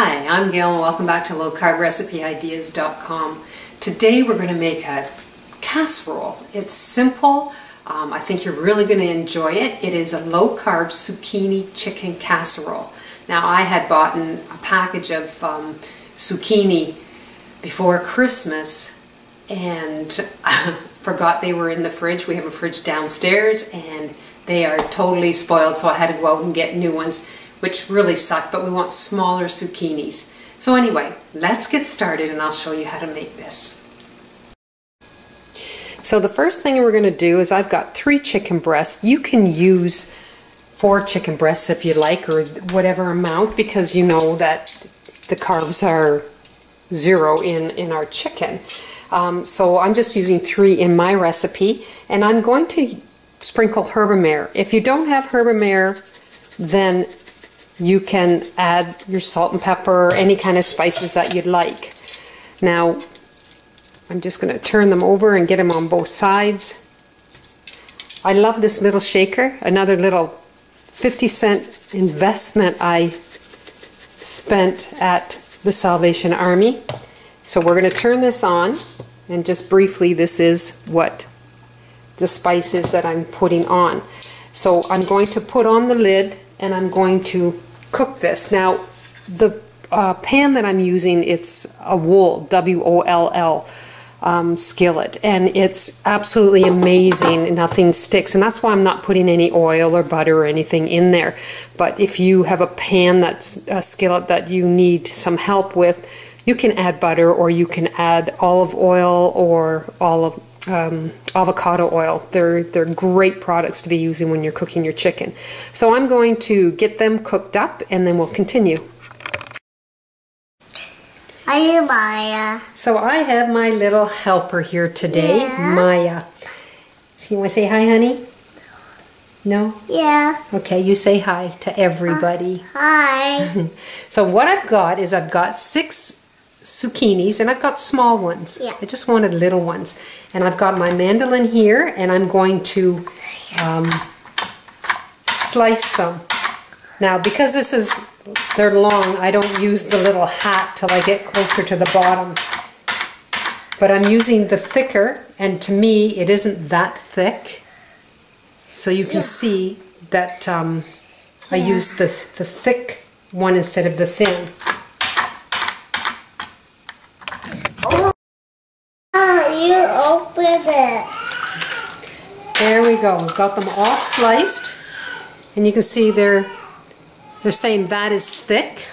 Hi, I'm Gail and welcome back to lowcarbrecipe-ideas.com. Today we're going to make a casserole. It's simple. I think you're really going to enjoy it. It is a low-carb zucchini chicken casserole. Now I had bought a package of zucchini before Christmas and forgot they were in the fridge. We have a fridge downstairs and they are totally spoiled, so I had to go out and get new ones, which really sucked, but we want smaller zucchinis. So anyway, let's get started and I'll show you how to make this. So the first thing we're going to do is I've got 3 chicken breasts. You can use 4 chicken breasts if you like, or whatever amount, because you know that the carbs are 0 in our chicken. So I'm just using 3 in my recipe, and I'm going to sprinkle herbamare. If you don't have herbamare, then you can add your salt and pepper or any kind of spices that you'd like. Now, I'm just going to turn them over and get them on both sides. I love this little shaker, another little 50-cent investment I spent at the Salvation Army. So we're going to turn this on, and just briefly, this is what the spices that I'm putting on. So I'm going to put on the lid and I'm going to cook this. Now the pan that I'm using, it's a wool, W-O-L-L skillet, and it's absolutely amazing. Nothing sticks, and that's why I'm not putting any oil or butter or anything in there. But if you have a pan that's a skillet that you need some help with, you can add butter, or you can add olive oil or avocado oil. They're great products to be using when you're cooking your chicken. So I'm going to get them cooked up and then we'll continue. Hi, Maya. So I have my little helper here today, yeah. Maya. So you want to say hi, honey? No? Yeah. Okay, you say hi to everybody. Hi. So what I've got is I've got 6 zucchinis, and I've got small ones. Yeah. I just wanted little ones. And I've got my mandolin here, and I'm going to slice them. Now, because they're long, I don't use the little hat till I get closer to the bottom. But I'm using the thicker, and to me, it isn't that thick. So you can see that I use the thick one instead of the thin. You open it. There we go. We've got them all sliced, and you can see they're saying that is thick.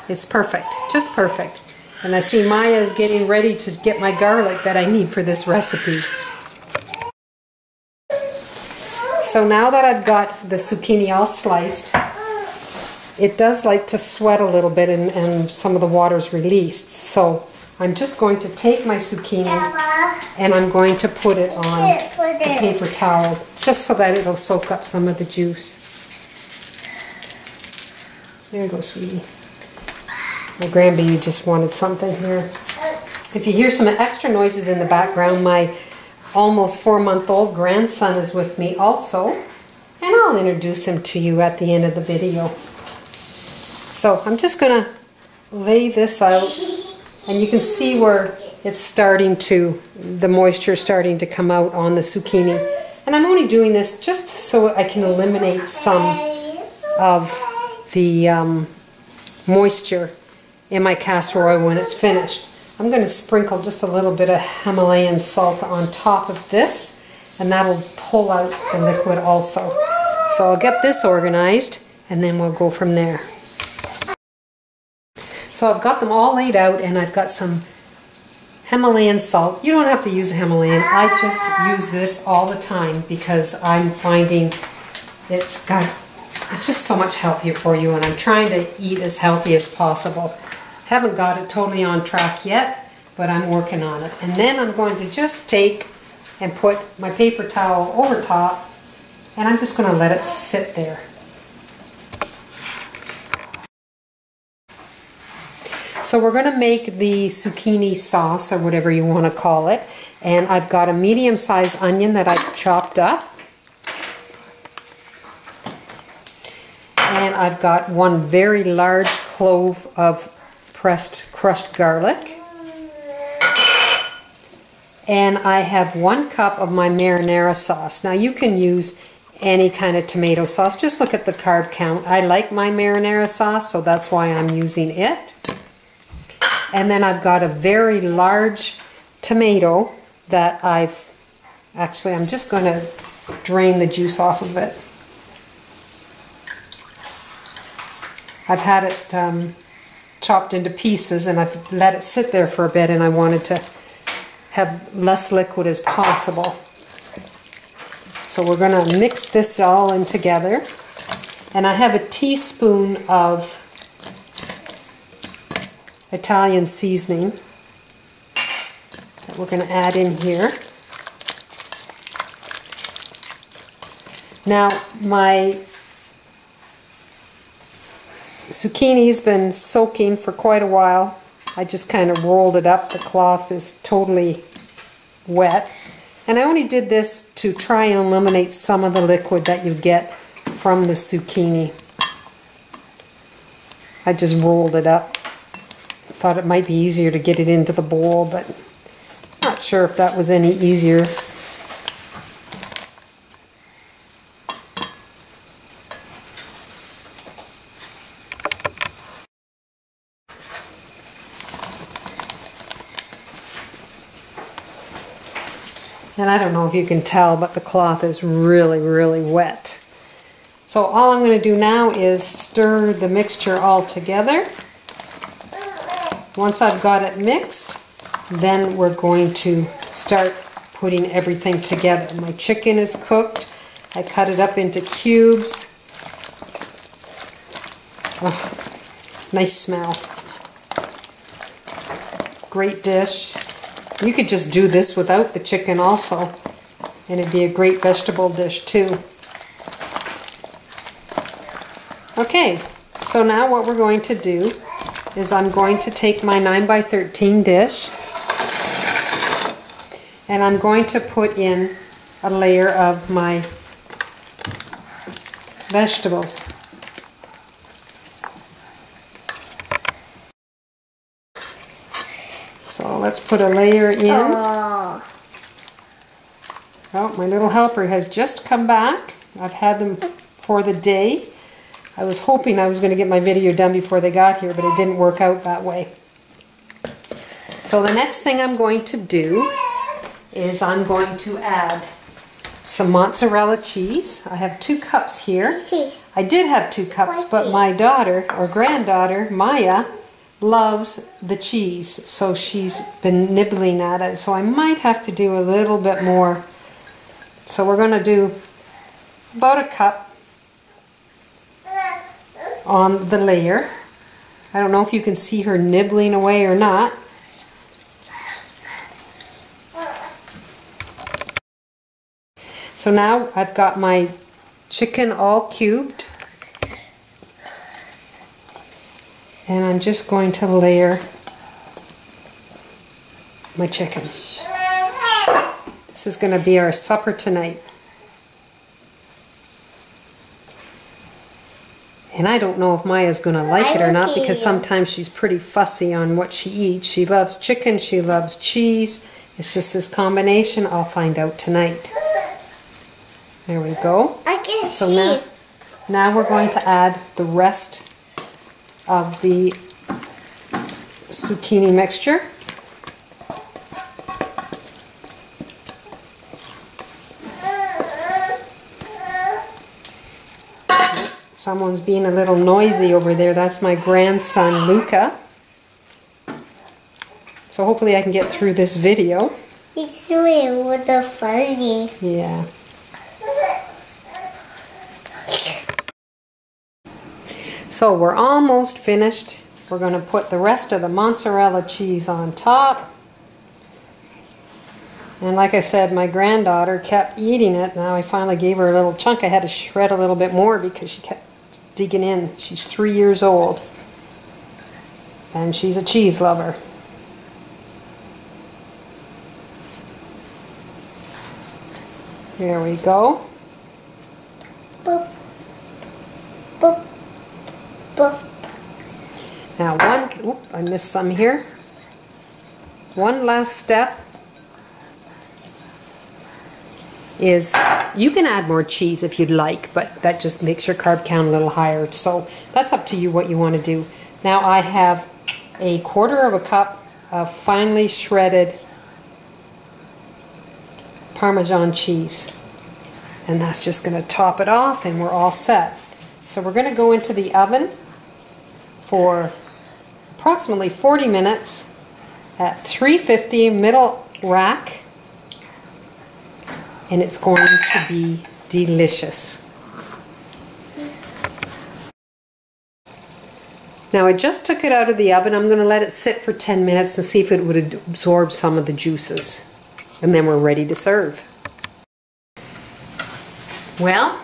It's perfect, just perfect. And I see Maya is getting ready to get my garlic that I need for this recipe. So now that I've got the zucchini all sliced, it does like to sweat a little bit, and some of the water's released. So I'm just going to take my zucchini and I'm going to put it on the paper towel just so that it'll soak up some of the juice. There you go, sweetie. My grandbaby just wanted something here. If you hear some extra noises in the background, my almost 4-month-old grandson is with me also, and I'll introduce him to you at the end of the video. So I'm just going to lay this out. And you can see where it's starting to, the moisture starting to come out on the zucchini. And I'm only doing this just so I can eliminate some of the moisture in my casserole when it's finished. I'm going to sprinkle just a little bit of Himalayan salt on top of this, and that'll pull out the liquid also. So I'll get this organized and then we'll go from there. So I've got them all laid out, and I've got some Himalayan salt. You don't have to use Himalayan. I just use this all the time because I'm finding it's just so much healthier for you, and I'm trying to eat as healthy as possible. Haven't got it totally on track yet, but I'm working on it. And then I'm going to just take and put my paper towel over top, and I'm just going to let it sit there. So we're going to make the zucchini sauce, or whatever you want to call it. And I've got a medium-sized onion that I've chopped up. And I've got 1 very large clove of pressed crushed garlic. And I have 1 cup of my marinara sauce. Now you can use any kind of tomato sauce. Just look at the carb count. I like my marinara sauce, so that's why I'm using it. And then I've got a very large tomato that I'm just going to drain the juice off of it. I've had it chopped into pieces and I've let it sit there for a bit, and I wanted to have less liquid as possible. So we're going to mix this all in together. And I have a teaspoon of Italian seasoning that we're going to add in here. Now my zucchini's been soaking for quite a while. I just kind of rolled it up. The cloth is totally wet. And I only did this to try and eliminate some of the liquid that you get from the zucchini. I just rolled it up. Thought it might be easier to get it into the bowl, but not sure if that was any easier. And I don't know if you can tell, but the cloth is really, really wet. So all I'm going to do now is stir the mixture all together. Once I've got it mixed, then we're going to start putting everything together. My chicken is cooked. I cut it up into cubes. Oh, nice smell. Great dish. You could just do this without the chicken also, and it'd be a great vegetable dish too. Okay, so now what we're going to do is I'm going to take my 9x13 dish and I'm going to put in a layer of my vegetables. So let's put a layer in. Oh, my little helper has just come back. I've had them for the day. I was hoping I was going to get my video done before they got here, but it didn't work out that way. So the next thing I'm going to do is I'm going to add some mozzarella cheese. I have 2 cups here. I did have 2 cups, but my daughter, or granddaughter, Maya, loves the cheese, so she's been nibbling at it, so I might have to do a little bit more. So we're going to do about a cup on the layer. I don't know if you can see her nibbling away or not. So now I've got my chicken all cubed. And I'm just going to layer my chicken. This is going to be our supper tonight. And I don't know if Maya's going to like it or not, because sometimes she's pretty fussy on what she eats. She loves chicken, she loves cheese. It's just this combination. I'll find out tonight. There we go. I can see. Now we're going to add the rest of the zucchini mixture. Someone's being a little noisy over there. That's my grandson Luca. So hopefully I can get through this video. He's doing with the fuzzy. Yeah. So we're almost finished. We're going to put the rest of the mozzarella cheese on top. And like I said, my granddaughter kept eating it. Now I finally gave her a little chunk. I had to shred a little bit more because she kept digging in. She's 3 years old. And she's a cheese lover. Here we go. Boop. Boop. Boop. missed some here. One last step is you can add more cheese if you'd like, but that just makes your carb count a little higher. So that's up to you what you want to do. Now I have a 1/4 cup of finely shredded Parmesan cheese. And that's just going to top it off and we're all set. So we're going to go into the oven for approximately 40 minutes at 350 middle rack. And it's going to be delicious. Now I just took it out of the oven. I'm going to let it sit for 10 minutes and see if it would absorb some of the juices. And then we're ready to serve. Well,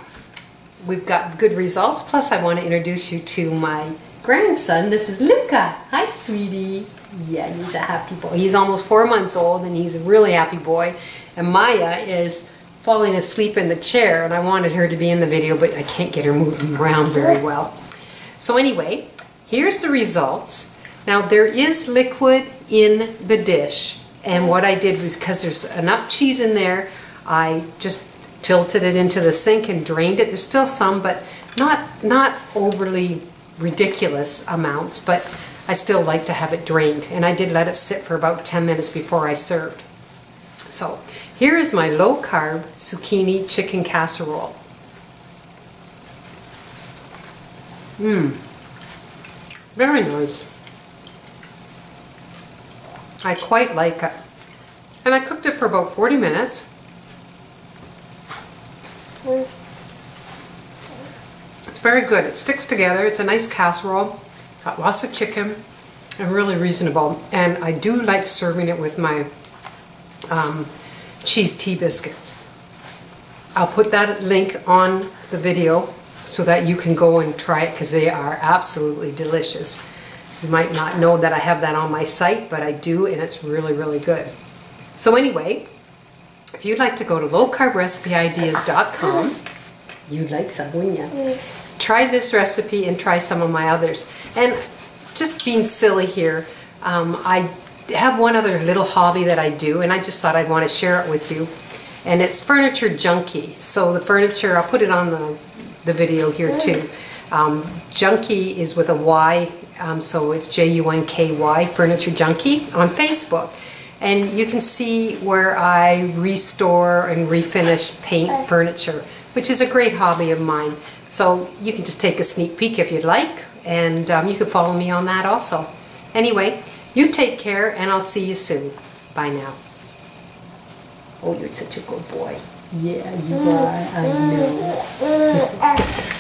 we've got good results. Plus I want to introduce you to my grandson. This is Luca. Hi, sweetie. Yeah, he's a happy boy. He's almost 4 months old and he's a really happy boy. And Maya is falling asleep in the chair, and I wanted her to be in the video, but I can't get her moving around very well. So anyway, here's the results. Now there is liquid in the dish, and what I did was, because there's enough cheese in there, I just tilted it into the sink and drained it. There's still some, but not overly ridiculous amounts, but I still like to have it drained, and I did let it sit for about 10 minutes before I served. So here is my low-carb zucchini chicken casserole. Very nice. I quite like it. And I cooked it for about 40 minutes. It's very good. It sticks together. It's a nice casserole. Got lots of chicken and really reasonable. And I do like serving it with my cheese tea biscuits. I'll put that link on the video so that you can go and try it, because they are absolutely delicious. You might not know that I have that on my site, but I do, and it's really, really good. So anyway, if you'd like to go to lowcarbrecipe.com, you'd like some, wouldn't you? Try this recipe and try some of my others. And just being silly here, I have one other little hobby that I do, and I just thought I'd want to share it with you. And it's Furniture Junkie. So the furniture, I'll put it on the video here too. Junkie is with a Y, so it's Junky, Furniture Junkie, on Facebook. And you can see where I restore and refinish paint furniture, which is a great hobby of mine. So you can just take a sneak peek if you'd like, and you can follow me on that also. Anyway, you take care, and I'll see you soon. Bye now. Oh, you're such a good boy. Yeah, you are. I know.